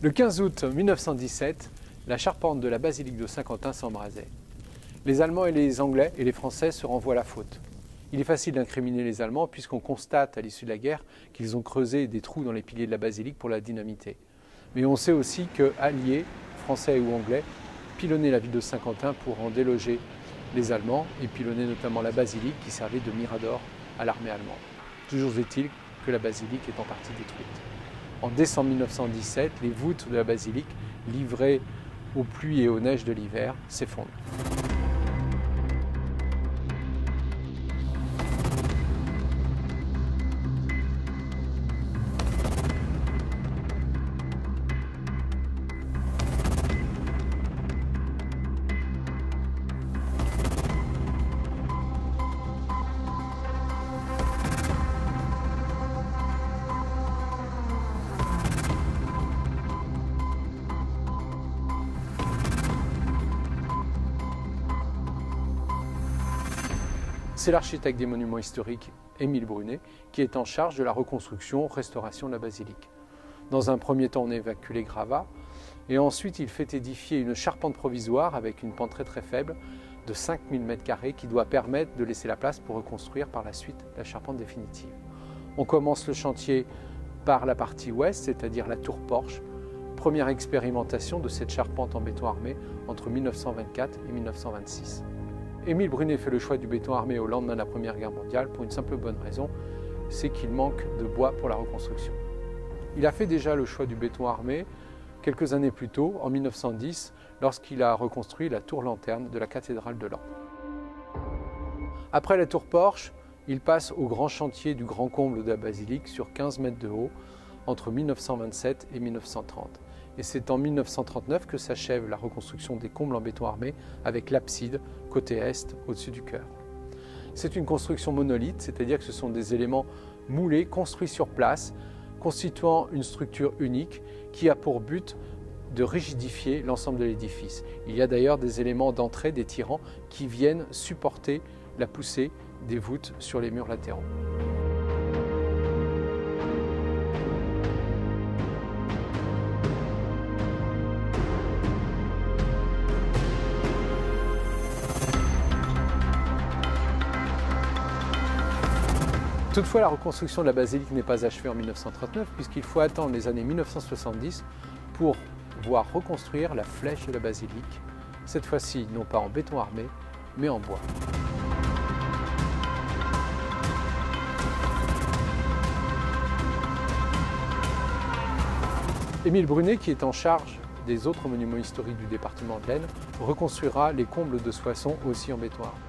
Le 15 août 1917, la charpente de la basilique de Saint-Quentin s'embrasait. Les Allemands et les Anglais et les Français se renvoient la faute. Il est facile d'incriminer les Allemands puisqu'on constate à l'issue de la guerre qu'ils ont creusé des trous dans les piliers de la basilique pour la dynamiter. Mais on sait aussi que Alliés, Français ou Anglais, pilonnaient la ville de Saint-Quentin pour en déloger les Allemands et pilonnaient notamment la basilique qui servait de mirador à l'armée allemande. Toujours est-il que la basilique est en partie détruite. En décembre 1917, les voûtes de la basilique, livrées aux pluies et aux neiges de l'hiver, s'effondrent. C'est l'architecte des monuments historiques, Émile Brunet, qui est en charge de la reconstruction-restauration de la basilique. Dans un premier temps, on évacue les gravats, et ensuite il fait édifier une charpente provisoire avec une pente très faible de 5000 m² qui doit permettre de laisser la place pour reconstruire par la suite la charpente définitive. On commence le chantier par la partie ouest, c'est-à-dire la tour porche, première expérimentation de cette charpente en béton armé entre 1924 et 1926. Émile Brunet fait le choix du béton armé au lendemain de la Première Guerre mondiale pour une simple bonne raison, c'est qu'il manque de bois pour la reconstruction. Il a fait déjà le choix du béton armé quelques années plus tôt, en 1910, lorsqu'il a reconstruit la tour lanterne de la cathédrale de Laon. Après la tour porche, il passe au grand chantier du grand comble de la basilique sur 15 mètres de haut entre 1927 et 1930. Et c'est en 1939 que s'achève la reconstruction des combles en béton armé avec l'abside côté est au-dessus du chœur. C'est une construction monolithe, c'est-à-dire que ce sont des éléments moulés, construits sur place, constituant une structure unique qui a pour but de rigidifier l'ensemble de l'édifice. Il y a d'ailleurs des éléments d'entrée, des tirants, qui viennent supporter la poussée des voûtes sur les murs latéraux. Toutefois, la reconstruction de la basilique n'est pas achevée en 1939 puisqu'il faut attendre les années 1970 pour voir reconstruire la flèche de la basilique, cette fois-ci non pas en béton armé, mais en bois. Émile Brunet, qui est en charge des autres monuments historiques du département de l'Aisne, reconstruira les combles de Soissons aussi en béton armé.